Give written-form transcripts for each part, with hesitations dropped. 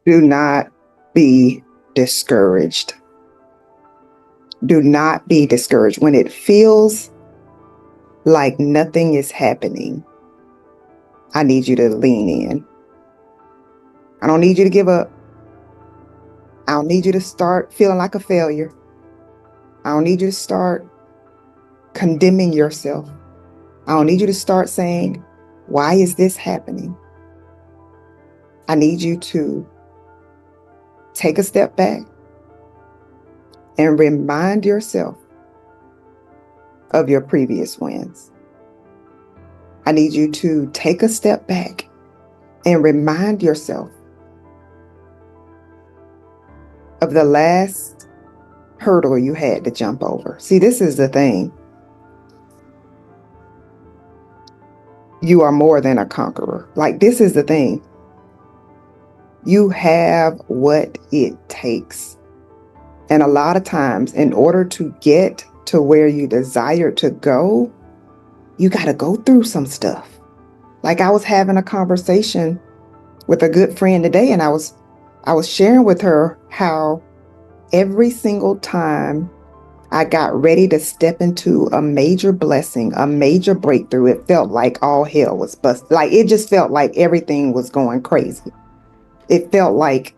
Do not be discouraged. Do not be discouraged. When it feels like nothing is happening, I need you to lean in. I don't need you to give up. I don't need you to start feeling like a failure. I don't need you to start condemning yourself. I don't need you to start saying, why is this happening? I need you to take a step back and remind yourself of your previous wins. I need you to take a step back and remind yourself of the last hurdle you had to jump over. See, this is the thing. You are more than a conqueror. Like, this is the thing. You have what it takes. And a lot of times, in order to get to where you desire to go, you got to go through some stuff. Like, I was having a conversation with a good friend today, and I was sharing with her how every single time I got ready to step into a major blessing, a major breakthrough, it felt like all hell was busted. Like, it just felt like everything was going crazy. It felt like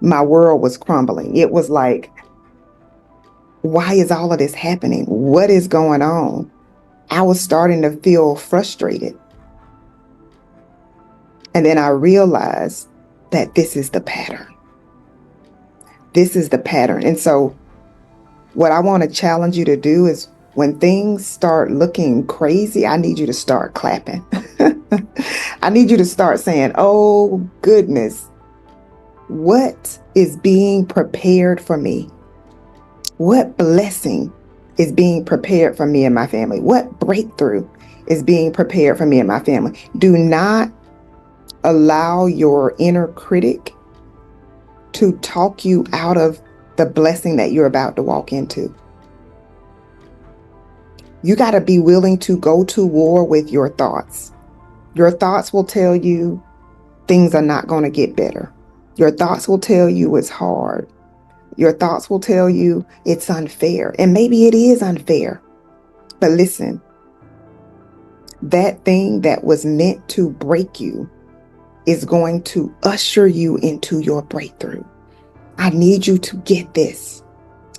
my world was crumbling. It was like, why is all of this happening? What is going on? I was starting to feel frustrated. And then I realized that this is the pattern. This is the pattern. And so what I want to challenge you to do is, when things start looking crazy, I need you to start clapping. I need you to start saying, oh goodness, what is being prepared for me? What blessing is being prepared for me and my family? What breakthrough is being prepared for me and my family? Do not allow your inner critic to talk you out of the blessing that you're about to walk into. You got to be willing to go to war with your thoughts. Your thoughts will tell you things are not going to get better. Your thoughts will tell you it's hard. Your thoughts will tell you it's unfair. And maybe it is unfair. But listen, that thing that was meant to break you is going to usher you into your breakthrough. I need you to get this.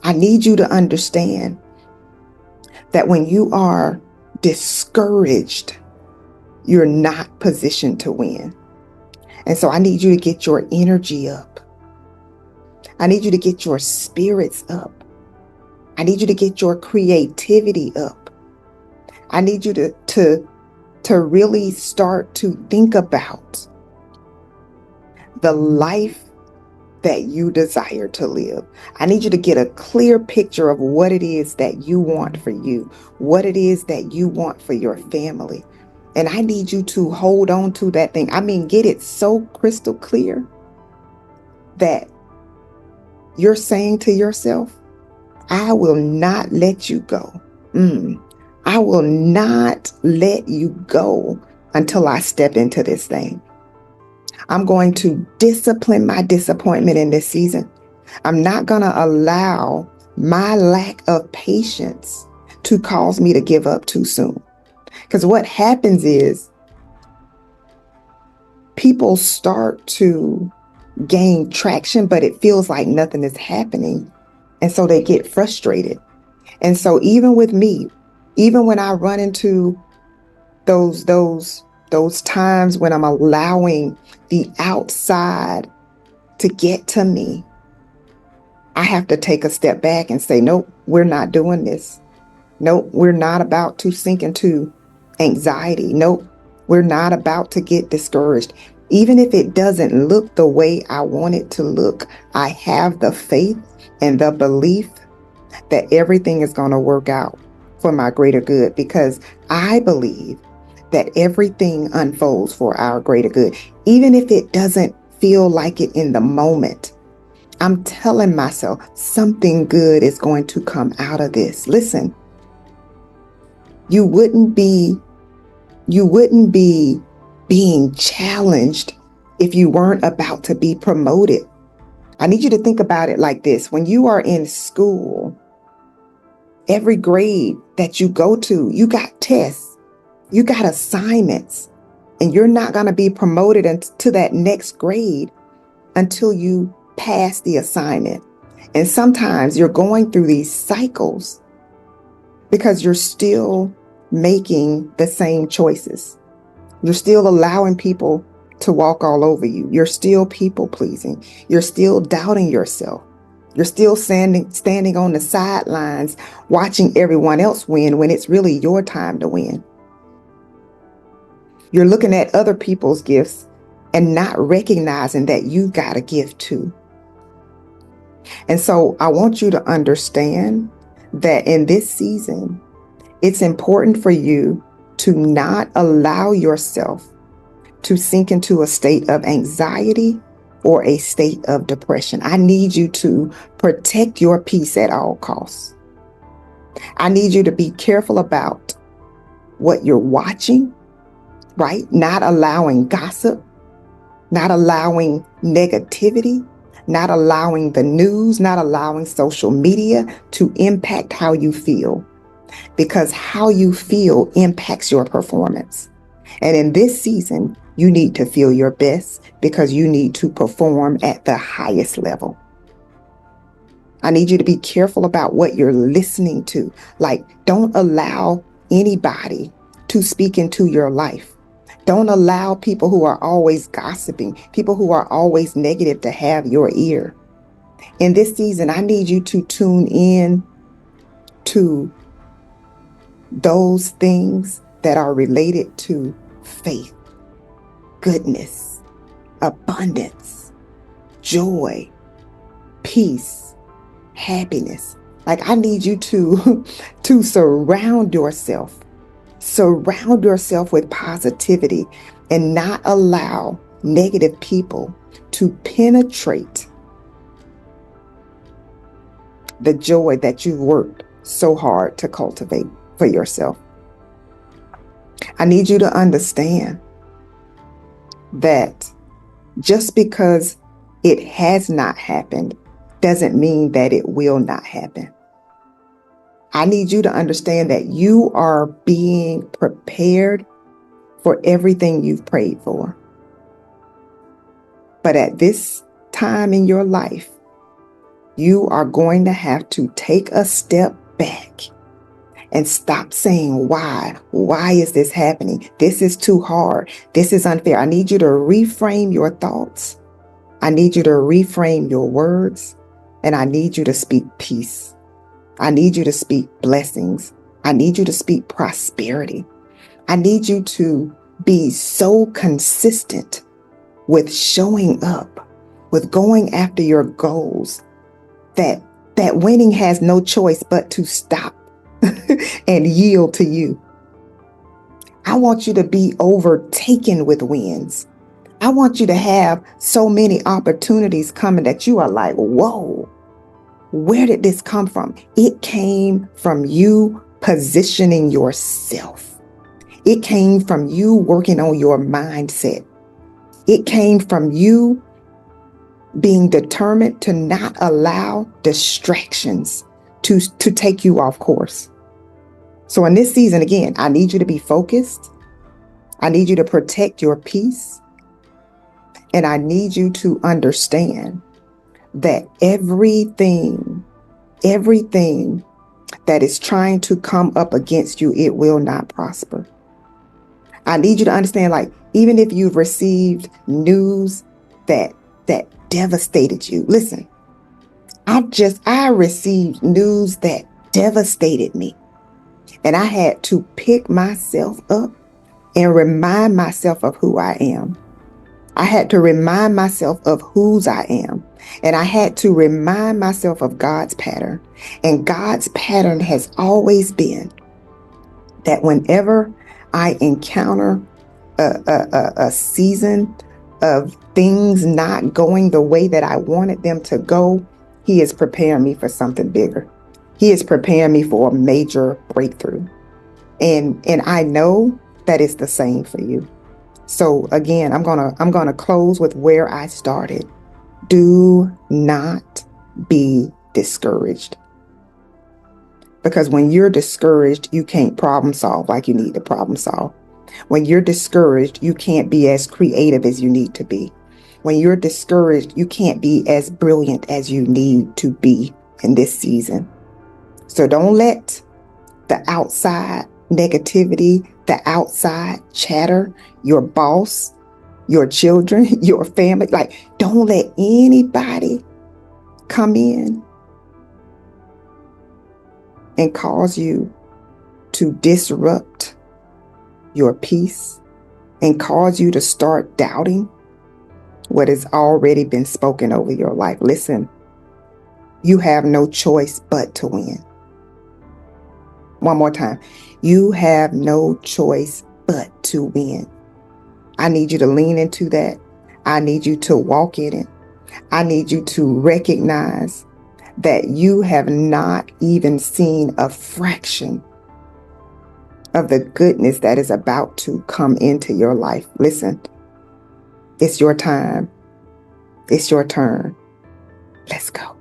I need you to understand that when you are discouraged, you're not positioned to win. And so I need you to get your energy up. I need you to get your spirits up. I need you to get your creativity up. I need you to really start to think about the life that you desire to live. I need you to get a clear picture of what it is that you want for you, what it is that you want for your family. And I need you to hold on to that thing. I mean, get it so crystal clear that you're saying to yourself, I will not let you go. I will not let you go until I step into this thing. I'm going to discipline my disappointment in this season. I'm not going to allow my lack of patience to cause me to give up too soon. Because what happens is people start to gain traction, but it feels like nothing is happening. And so they get frustrated. And so even with me, even when I run into those times when I'm allowing the outside to get to me, I have to take a step back and say, nope, we're not doing this. Nope, we're not about to sink into anxiety. Nope, we're not about to get discouraged. Even if it doesn't look the way I want it to look, I have the faith and the belief that everything is going to work out for my greater good, because I believe that everything unfolds for our greater good. Even if it doesn't feel like it in the moment, I'm telling myself something good is going to come out of this. Listen, you wouldn't be being challenged if you weren't about to be promoted. I need you to think about it like this. When you are in school, every grade that you go to, you got tests, you got assignments, and you're not going to be promoted to that next grade until you pass the assignment. And sometimes you're going through these cycles because you're still making the same choices. You're still allowing people to walk all over you. You're still people pleasing. You're still doubting yourself. You're still standing on the sidelines watching everyone else win when it's really your time to win. You're looking at other people's gifts and not recognizing that you got a gift too. And so I want you to understand that in this season, it's important for you to not allow yourself to sink into a state of anxiety or a state of depression. I need you to protect your peace at all costs. I need you to be careful about what you're watching, right? Not allowing gossip, not allowing negativity, not allowing the news, not allowing social media to impact how you feel, because how you feel impacts your performance. And in this season, you need to feel your best because you need to perform at the highest level. I need you to be careful about what you're listening to. Like, don't allow anybody to speak into your life. Don't allow people who are always gossiping, people who are always negative to have your ear. In this season, I need you to tune in to those things that are related to faith, goodness, abundance, joy, peace, happiness. Like, I need you to surround yourself with positivity and not allow negative people to penetrate the joy that you've worked so hard to cultivate for yourself. I need you to understand that just because it has not happened doesn't mean that it will not happen. I need you to understand that you are being prepared for everything you've prayed for. But at this time in your life, you are going to have to take a step back and stop saying, why? Why is this happening? This is too hard. This is unfair. I need you to reframe your thoughts. I need you to reframe your words. And I need you to speak peace. I need you to speak blessings. I need you to speak prosperity. I need you to be so consistent with showing up, with going after your goals, that winning has no choice but to stop and yield to you. I want you to be overtaken with wins. I want you to have so many opportunities coming that you are like, whoa, where did this come from? It came from you positioning yourself. It came from you working on your mindset. It came from you being determined to not allow distractions to take you off course. So in this season, again, I need you to be focused. I need you to protect your peace. And I need you to understand that everything that is trying to come up against you, it will not prosper. I need you to understand, like, even if you've received news that devastated you, listen, I received news that devastated me. And I had to pick myself up and remind myself of who I am. I had to remind myself of whose I am. And I had to remind myself of God's pattern. And God's pattern has always been that whenever I encounter a season of things not going the way that I wanted them to go, He is preparing me for something bigger. He is preparing me for a major breakthrough. And I know that it's the same for you. So again, I'm gonna close with where I started. Do not be discouraged. Because when you're discouraged, you can't problem solve like you need to problem solve. When you're discouraged, you can't be as creative as you need to be. When you're discouraged, you can't be as brilliant as you need to be in this season. So don't let the outside negativity, the outside chatter, your boss, your children, your family, like don't let anybody come in and cause you to disrupt your peace and cause you to start doubting what has already been spoken over your life. Listen, you have no choice but to win. One more time. You have no choice but to win. I need you to lean into that. I need you to walk in it. I need you to recognize that you have not even seen a fraction of the goodness that is about to come into your life. Listen, it's your time. It's your turn. Let's go.